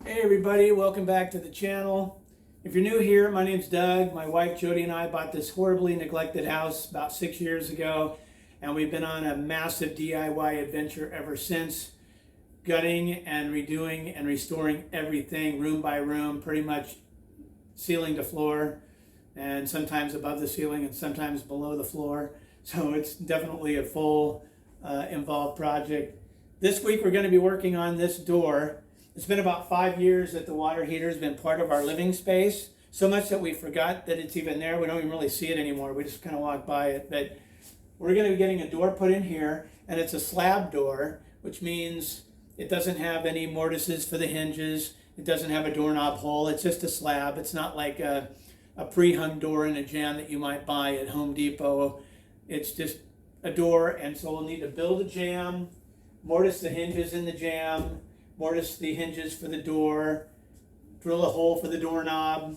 Hey everybody, welcome back to the channel. If you're new here, my name's Doug. My wife Jody and I bought this horribly neglected house about 6 years ago, and we've been on a massive DIY adventure ever since, gutting and redoing and restoring everything room by room, pretty much ceiling to floor, and sometimes above the ceiling and sometimes below the floor. So it's definitely a full involved project. This week we're going to be working on this door. It's been about 5 years that the water heater has been part of our living space, so much that we forgot that it's even there. We don't even really see it anymore. We just kind of walk by it. But we're going to be getting a door put in here, and it's a slab door, which means it doesn't have any mortises for the hinges. It doesn't have a doorknob hole. It's just a slab. It's not like a pre-hung door in a jamb that you might buy at Home Depot. It's just a door, and so we'll need to build a jamb, mortise the hinges in the jamb, mortise the hinges for the door, drill a hole for the doorknob,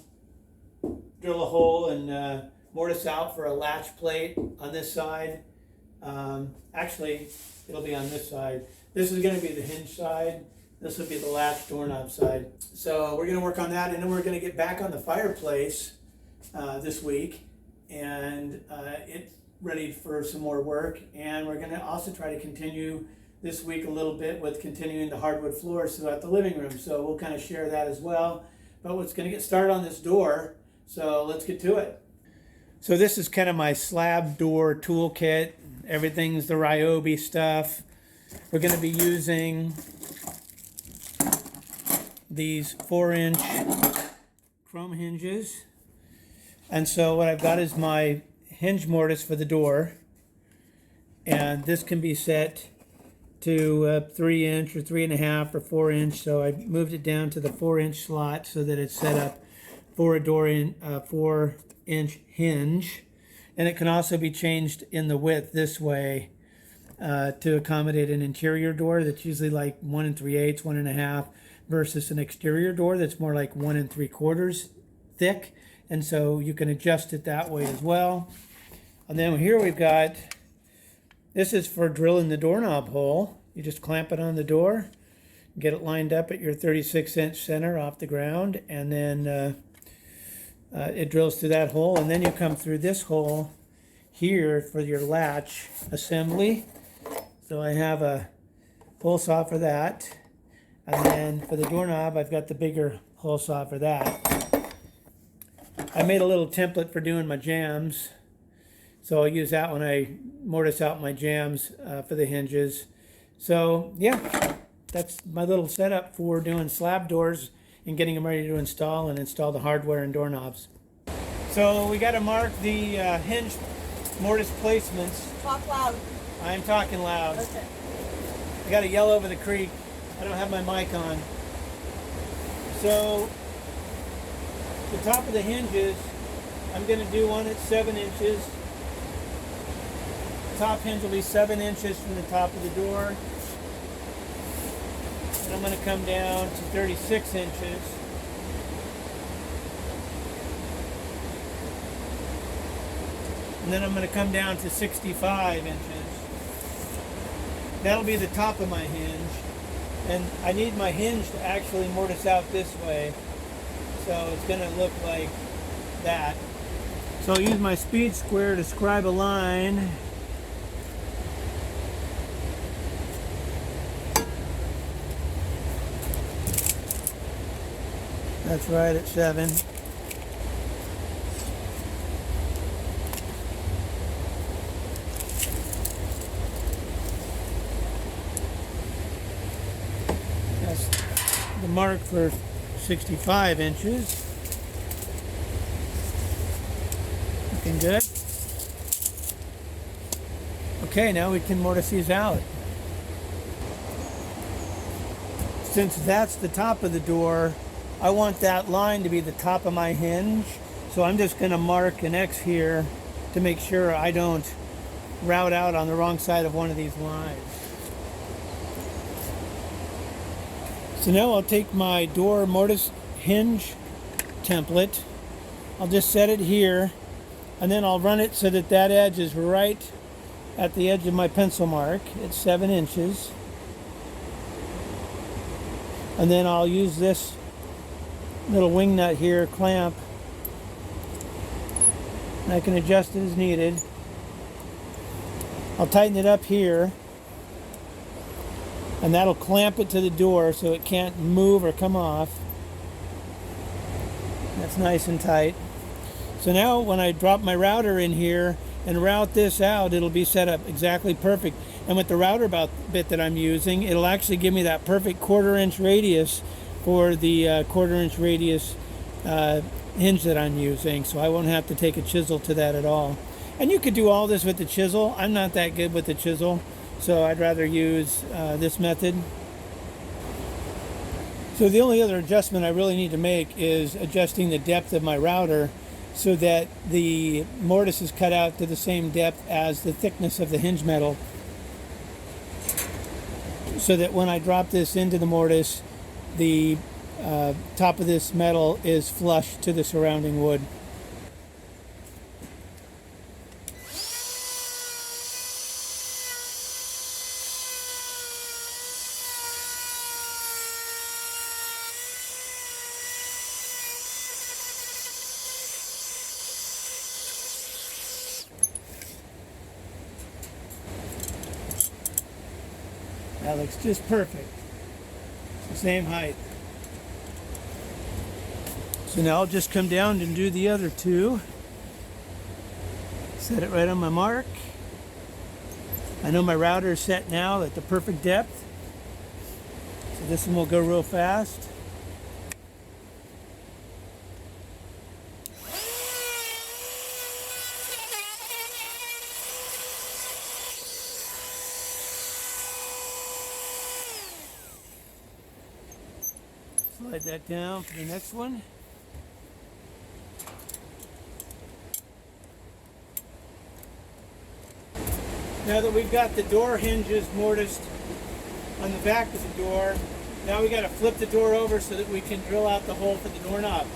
drill a hole and mortise out for a latch plate on this side. Actually, it'll be on this side. This is going to be the hinge side. This will be the latch doorknob side. So we're going to work on that, and then we're going to get back on the fireplace this week, and it's ready for some more work. And we're going to also try to continue this week a little bit with continuing the hardwood floors throughout the living room. So we'll kind of share that as well. But we're going to get started on this door. So let's get to it. So this is kind of my slab door toolkit. Everything's the Ryobi stuff. We're going to be using these 4-inch chrome hinges. And so what I've got is my hinge mortise for the door. And this can be set to 3-inch or 3.5 or 4-inch. So I moved it down to the 4-inch slot so that it's set up for a door in 4-inch hinge. And it can also be changed in the width this way to accommodate an interior door that's usually like 1 3/8, 1.5, versus an exterior door that's more like 1 3/4 thick. And so you can adjust it that way as well. And then here we've got, this is for drilling the doorknob hole. You just clamp it on the door, get it lined up at your 36-inch center off the ground, and then it drills through that hole. And then you come through this hole here for your latch assembly. So I have a hole saw for that. And then for the doorknob, I've got the bigger hole saw for that. I made a little template for doing my jambs. So I'll use that when I mortise out my jambs for the hinges. So yeah, that's my little setup for doing slab doors and getting them ready to install the hardware and doorknobs. So we got to mark the hinge mortise placements. Talk loud. I'm talking loud. Okay. I got to yell over the creek. I don't have my mic on. So the top of the hinges, I'm going to do one at 7 inches. Top hinge will be 7 inches from the top of the door. And I'm going to come down to 36 inches. And then I'm going to come down to 65 inches. That'll be the top of my hinge. And I need my hinge to actually mortise out this way. So it's going to look like that. So I'll use my speed square to scribe a line. That's right at 7. That's the mark for 65 inches. Looking good. Okay, now we can mortise these out. Since that's the top of the door, I want that line to be the top of my hinge, so I'm just going to mark an X here to make sure I don't route out on the wrong side of one of these lines. So now I'll take my door mortise hinge template, I'll just set it here, and then I'll run it so that that edge is right at the edge of my pencil mark. It's 7 inches. And then I'll use this little wing nut here, clamp, and I can adjust it as needed. I'll tighten it up here, and that'll clamp it to the door so it can't move or come off. That's nice and tight. So now when I drop my router in here and route this out, it'll be set up exactly perfect. And with the router bit that I'm using, it'll actually give me that perfect 1/4 inch radius for the 1/4 inch radius hinge that I'm using. So I won't have to take a chisel to that at all. And you could do all this with the chisel. I'm not that good with the chisel, so I'd rather use this method. So the only other adjustment I really need to make is adjusting the depth of my router so that the mortise is cut out to the same depth as the thickness of the hinge metal, so that when I drop this into the mortise, the top of this metal is flush to the surrounding wood. That looks just perfect. Same height. So now I'll just come down and do the other two. Set it right on my mark. I know my router is set now at the perfect depth. So this one will go real fast. Slide that down for the next one. Now that we've got the door hinges mortised on the back of the door, now we got to flip the door over so that we can drill out the hole for the doorknob.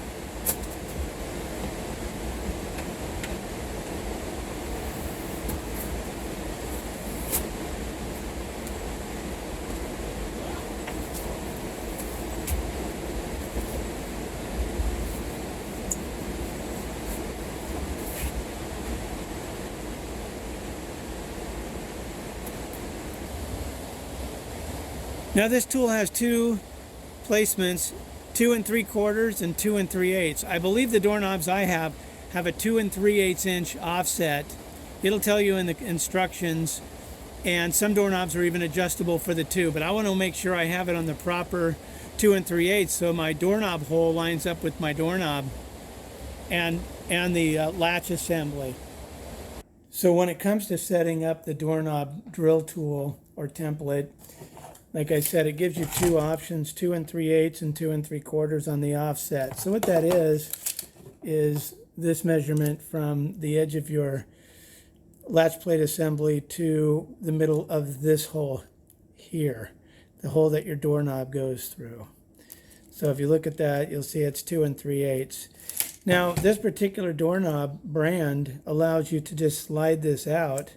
Now this tool has two placements, 2 3/4 and 2 3/8. I believe the doorknobs I have a 2 3/8 inch offset. It'll tell you in the instructions, and some doorknobs are even adjustable for the 2, but I want to make sure I have it on the proper 2 3/8 so my doorknob hole lines up with my doorknob and the latch assembly. So when it comes to setting up the doorknob drill tool or template, like I said, it gives you two options, 2 3/8 and 2 3/4 on the offset. So what that is this measurement from the edge of your latch plate assembly to the middle of this hole here, the hole that your doorknob goes through. So if you look at that, you'll see it's 2 3/8. Now, this particular doorknob brand allows you to just slide this out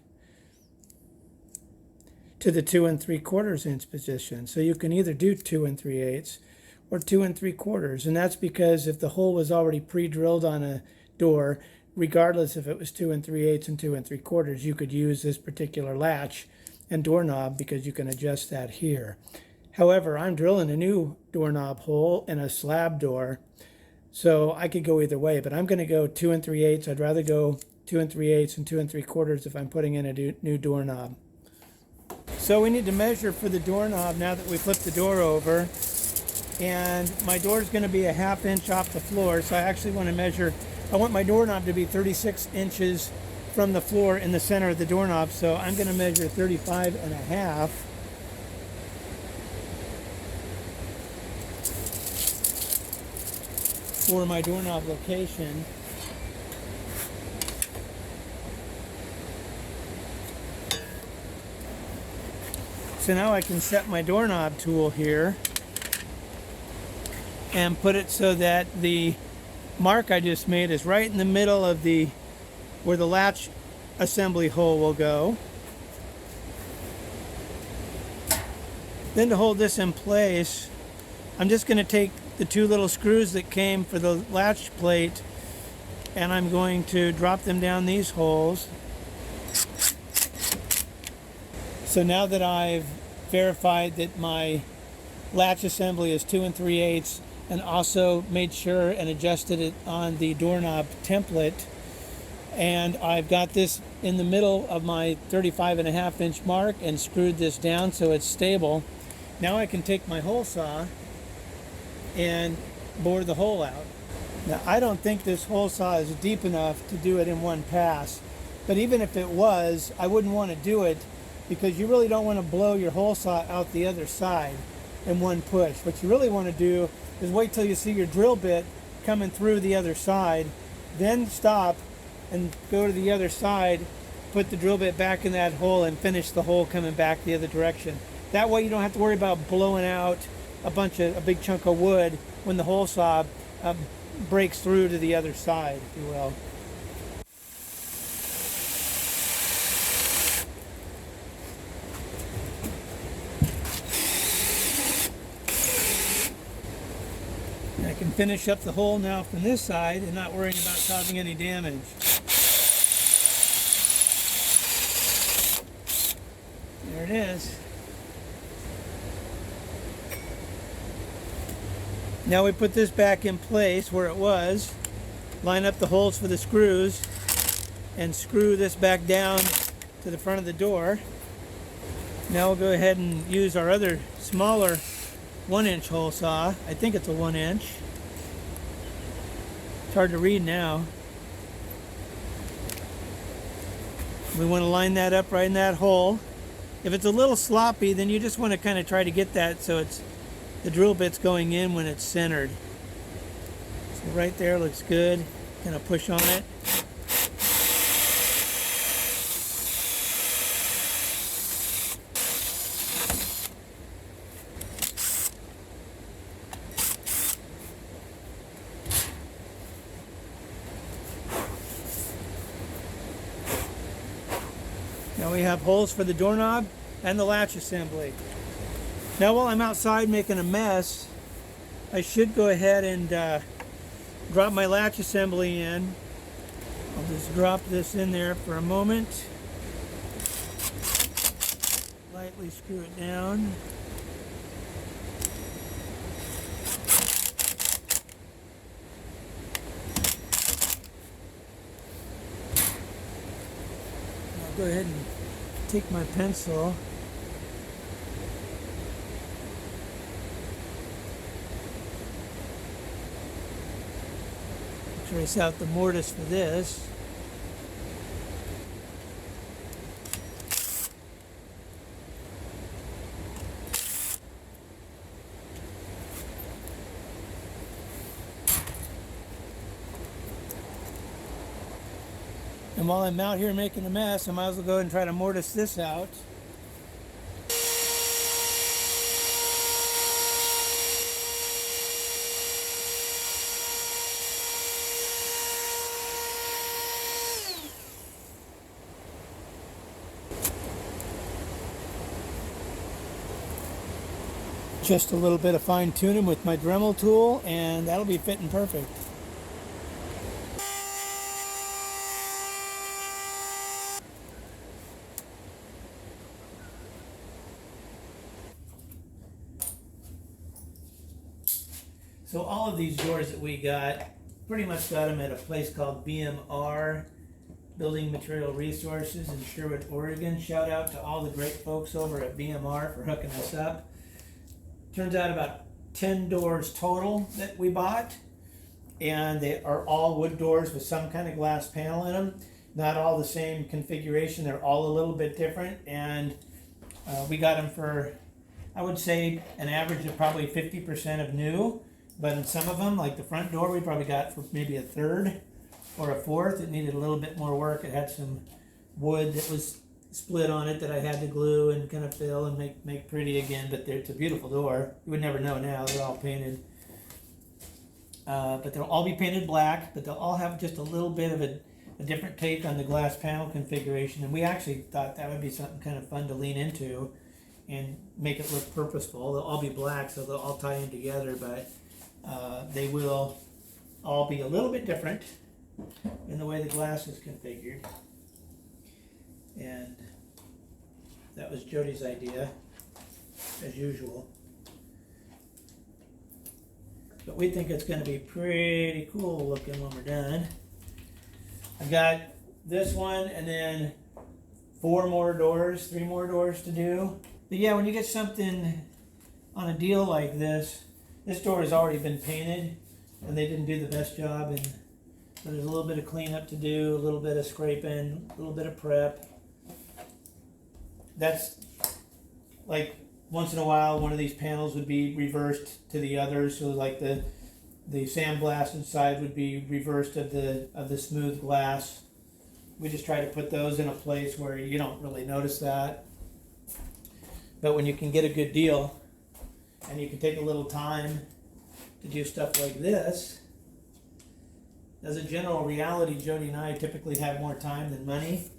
to the 2 3/4 inch position. So you can either do 2 3/8 or 2 3/4, and that's because if the hole was already pre-drilled on a door, regardless if it was 2 3/8 and 2 3/4, you could use this particular latch and doorknob because you can adjust that here. However, I'm drilling a new doorknob hole in a slab door, so I could go either way, but I'm going to go 2 3/8. I'd rather go 2 3/8 and 2 3/4 if I'm putting in a new doorknob. So we need to measure for the doorknob now that we flipped the door over, and my door is going to be a 1/2 inch off the floor, so I actually want to measure. I want my doorknob to be 36 inches from the floor in the center of the doorknob, so I'm going to measure 35 1/2. For my doorknob location. So now I can set my doorknob tool here and put it so that the mark I just made is right in the middle of where the latch assembly hole will go. Then to hold this in place, I'm just going to take the two little screws that came for the latch plate, and I'm going to drop them down these holes. So now that I've verified that my latch assembly is 2 3/8 and also made sure and adjusted it on the doorknob template, and I've got this in the middle of my 35.5-inch mark and screwed this down so it's stable, now I can take my hole saw and bore the hole out. Now I don't think this hole saw is deep enough to do it in one pass, but even if it was, I wouldn't want to do it because you really don't want to blow your hole saw out the other side in one push. What you really want to do is wait till you see your drill bit coming through the other side, then stop and go to the other side, put the drill bit back in that hole and finish the hole coming back the other direction. That way you don't have to worry about blowing out a big chunk of wood when the hole saw breaks through to the other side, if you will. I can finish up the hole now from this side and not worrying about causing any damage. There it is. Now we put this back in place where it was, line up the holes for the screws, and screw this back down to the front of the door. Now we'll go ahead and use our other smaller 1-inch hole saw. I think it's a 1-inch. It's hard to read now. We want to line that up right in that hole. If it's a little sloppy, then you just want to kind of try to get that so it's the drill bit's going in when it's centered. So right there looks good. Kind of push on it. Now we have holes for the doorknob and the latch assembly. Now while I'm outside making a mess, I should go ahead and drop my latch assembly in. I'll just drop this in there for a moment. Lightly screw it down. I'll go ahead and take my pencil. Trace out the mortise for this. And while I'm out here making a mess, I might as well go ahead and try to mortise this out. Just a little bit of fine tuning with my Dremel tool, and that'll be fitting perfect. So all of these doors that we got, pretty much got them at a place called BMR, Building Material Resources in Sherwood, Oregon. Shout out to all the great folks over at BMR for hooking us up. Turns out about 10 doors total that we bought, and they are all wood doors with some kind of glass panel in them. Not all the same configuration, they're all a little bit different, and we got them for, I would say, an average of probably 50% of new, but in some of them, like the front door, we probably got for maybe a third or a fourth. It needed a little bit more work. It had some wood that was split on it that I had to glue and kind of fill and make pretty again, but it's a beautiful door. You would never know now. They're all painted. But they'll all be painted black, but they'll all have just a little bit of a different take on the glass panel configuration, and we actually thought that would be something kind of fun to lean into and make it look purposeful. They'll all be black, so they'll all tie in together, but They will all be a little bit different in the way the glass is configured. And that was Jody's idea, as usual. But we think it's going to be pretty cool looking when we're done. I've got this one and then 3 more doors to do. But yeah, when you get something on a deal like this door has already been painted and they didn't do the best job, and so there's a little bit of cleanup to do, a little bit of scraping, a little bit of prep. That's like once in a while one of these panels would be reversed to the others, so like the sandblasted side would be reversed of the smooth glass. We just try to put those in a place where you don't really notice that. But when you can get a good deal and you can take a little time to do stuff like this, as a general reality, Jody and I typically have more time than money,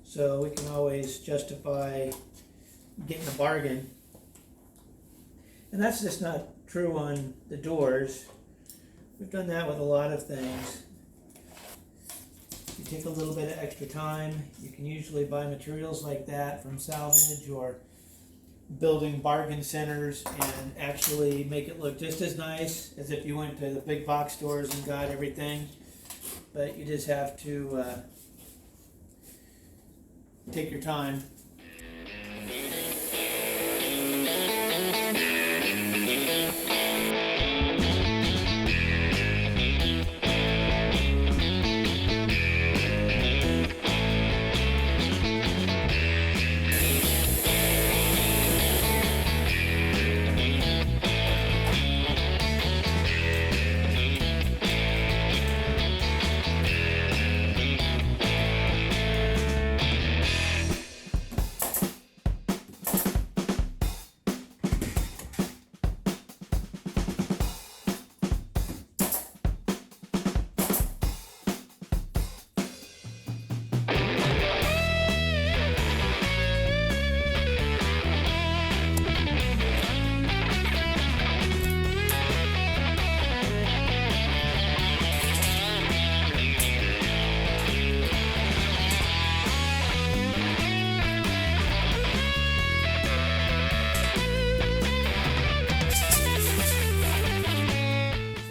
so we can always justify getting a bargain. And that's just not true on the doors. We've done that with a lot of things. You take a little bit of extra time. You can usually buy materials like that from salvage or building bargain centers and actually make it look just as nice as if you went to the big box stores and got everything. But you just have to take your time.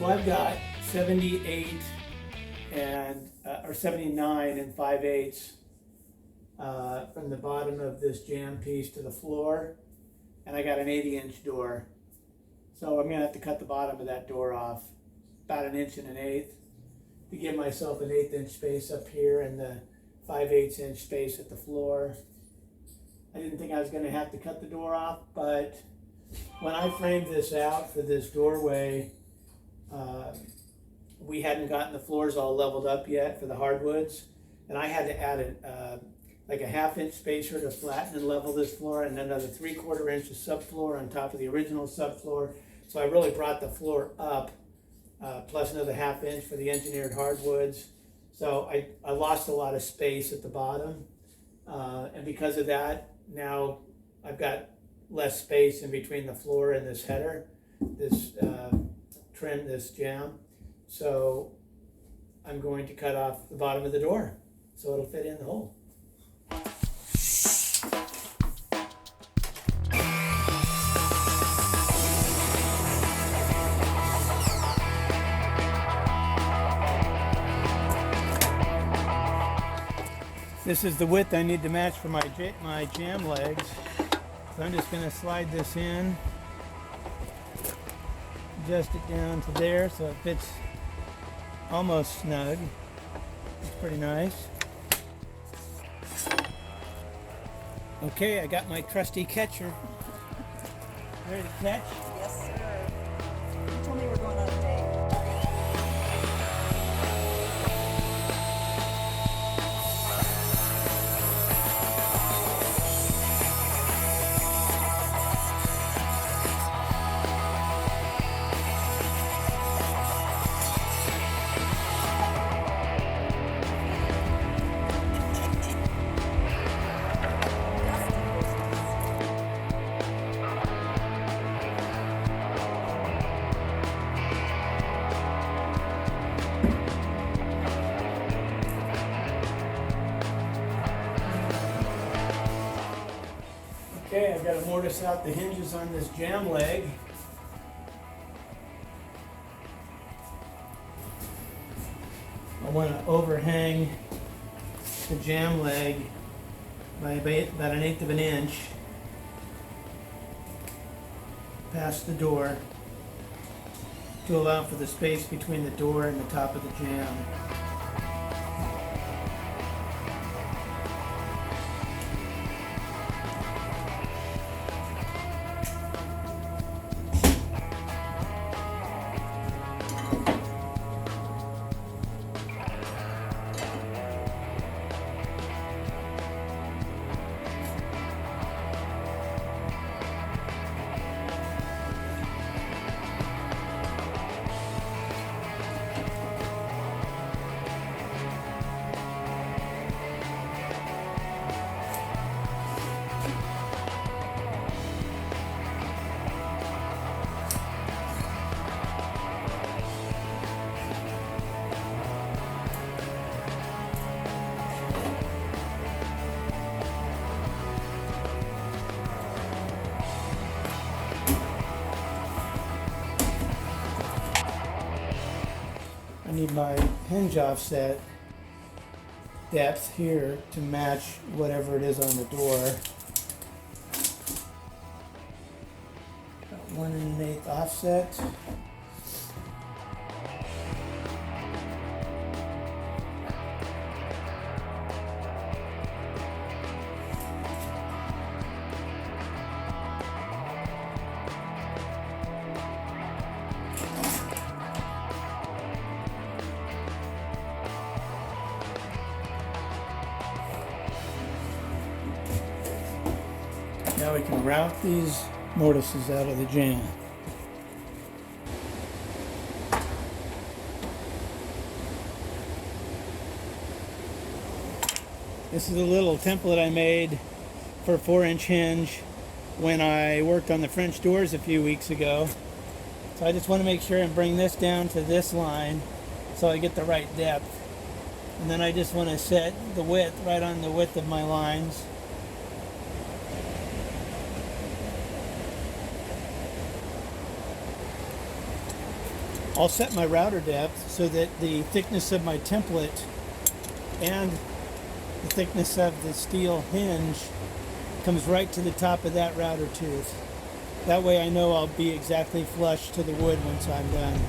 So I've got 78 and or 79 and 5/8 from the bottom of this jamb piece to the floor, and I got an 80-inch door. So I'm gonna have to cut the bottom of that door off about 1 1/8 inches to give myself an 1/8 inch space up here and the 5/8 inch space at the floor. I didn't think I was gonna have to cut the door off, but when I framed this out for this doorway, we hadn't gotten the floors all leveled up yet for the hardwoods, and I had to add like a 1/2 inch spacer to flatten and level this floor, and then another 3/4 inch of subfloor on top of the original subfloor. So I really brought the floor up, plus another 1/2 inch for the engineered hardwoods. So I lost a lot of space at the bottom, and because of that, now I've got less space in between the floor and this header, this trim, this jamb. So I'm going to cut off the bottom of the door so it'll fit in the hole. This is the width I need to match for my jamb legs. So I'm just going to slide this in, adjust it down to there so it fits almost snug. It's pretty nice. Okay, I got my trusty catcher. Ready to catch? Yes, sir. You told me we're going on a date. mortise out the hinges on this jamb leg. I want to overhang the jamb leg by about 1/8 of an inch past the door to allow for the space between the door and the top of the jamb. I need my hinge offset depth here to match whatever it is on the door. About 1 1/8 offset. Now we can route these mortises out of the jamb. This is a little template I made for a 4-inch hinge when I worked on the French doors a few weeks ago. So I just want to make sure and bring this down to this line so I get the right depth. And then I just want to set the width right on the width of my lines. I'll set my router depth so that the thickness of my template and the thickness of the steel hinge comes right to the top of that router tooth. That way I know I'll be exactly flush to the wood once I'm done.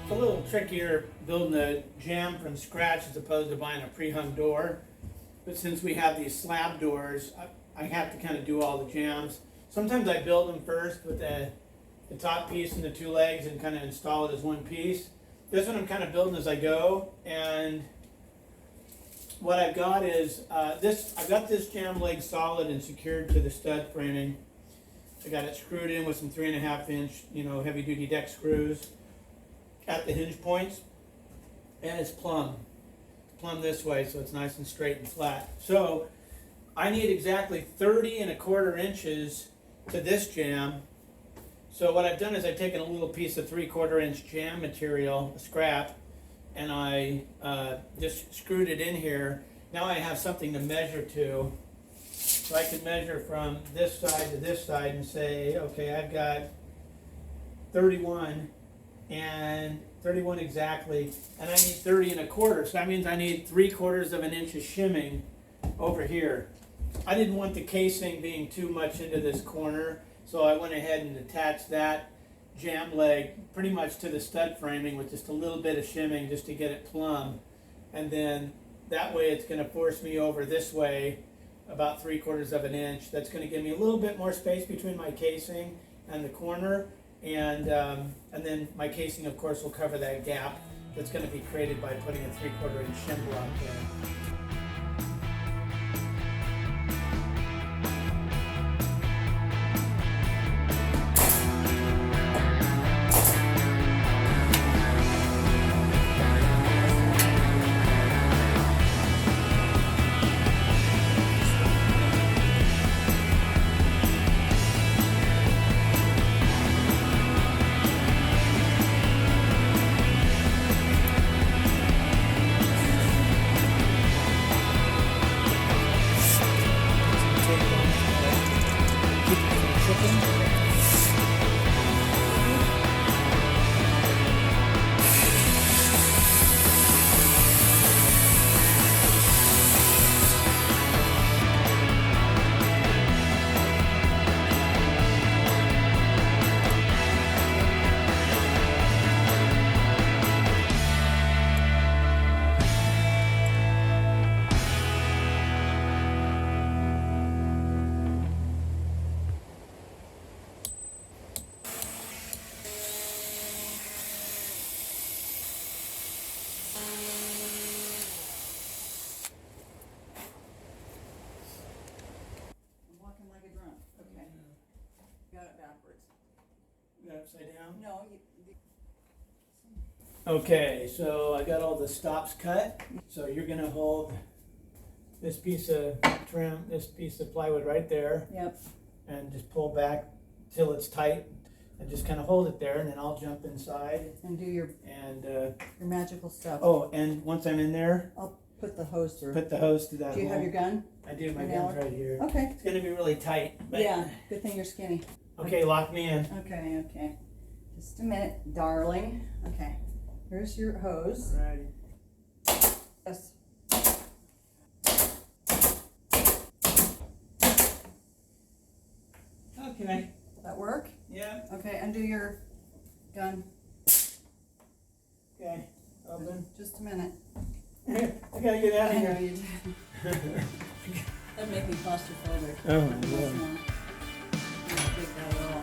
A little trickier building a jamb from scratch as opposed to buying a pre-hung door. But since we have these slab doors, I have to kind of do all the jambs. Sometimes I build them first with the top piece and the two legs and kind of install it as one piece. This one I'm kind of building as I go, and what I've got is I've got this jamb leg solid and secured to the stud framing. I got it screwed in with some 3.5 inch, heavy duty deck screws at the hinge points, and it's plumb this way, so it's nice and straight and flat. So I need exactly 30 1/4 inches to this jamb. So what I've done is I've taken a little piece of 3/4 inch jamb material, a scrap, and I just screwed it in here. Now I have something to measure to So I can measure from this side to this side and say, okay, I've got 31 and 31 exactly, and I need 30 1/4. So that means I need 3/4 of an inch of shimming over here. I didn't want the casing being too much into this corner, so I went ahead and attached that jamb leg pretty much to the stud framing with just a little bit of shimming just to get it plumb. And then that way it's going to force me over this way about 3/4 of an inch. That's going to give me a little bit more space between my casing and the corner, and then my casing of course will cover that gap that's going to be created by putting a 3/4 inch shim block there. Upside down? No, Okay, so I got all the stops cut. So you're gonna hold this piece of trim, this piece of plywood right there, yep. and just pull back till it's tight, and just kind of hold it there, and then I'll jump inside. And do your magical stuff. Oh, and once I'm in there, I'll put the hose through. put the hose to that Do you hole. have your gun? I do. My Your gun's nail? right here. Okay. It's gonna be really tight. But Yeah, good thing you're skinny. Okay, lock me in. Okay. Just a minute, darling. Okay, here's your hose. Right. Yes. Okay. That work? Yeah. Okay, undo your gun. Okay. Open. Just a minute. I gotta get out of I know here. you do. That'd make me claustrophobic. Oh my God. No. Not big guy at all.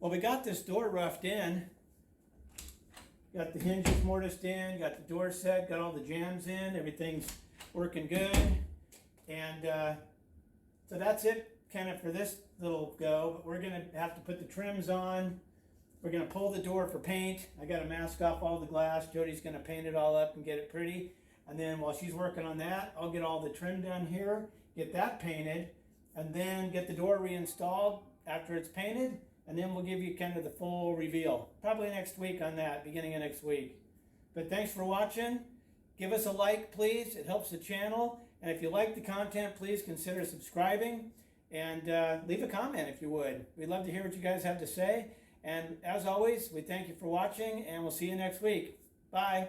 Well, we got this door roughed in. Got the hinges mortised in, got the door set, got all the jambs in, everything's working good. And so that's it kind of for this little go, but we're gonna have to put the trims on. We're gonna pull the door for paint. I gotta mask off all the glass. Jody's gonna paint it all up and get it pretty. And then while she's working on that, I'll get all the trim done here, get that painted, and then get the door reinstalled after it's painted. And then we'll give you kind of the full reveal. Probably next week on that, beginning of next week. But thanks for watching. Give us a like, please. It helps the channel. And if you like the content, please consider subscribing. And leave a comment if you would. We'd love to hear what you guys have to say. And as always, we thank you for watching, and we'll see you next week. Bye.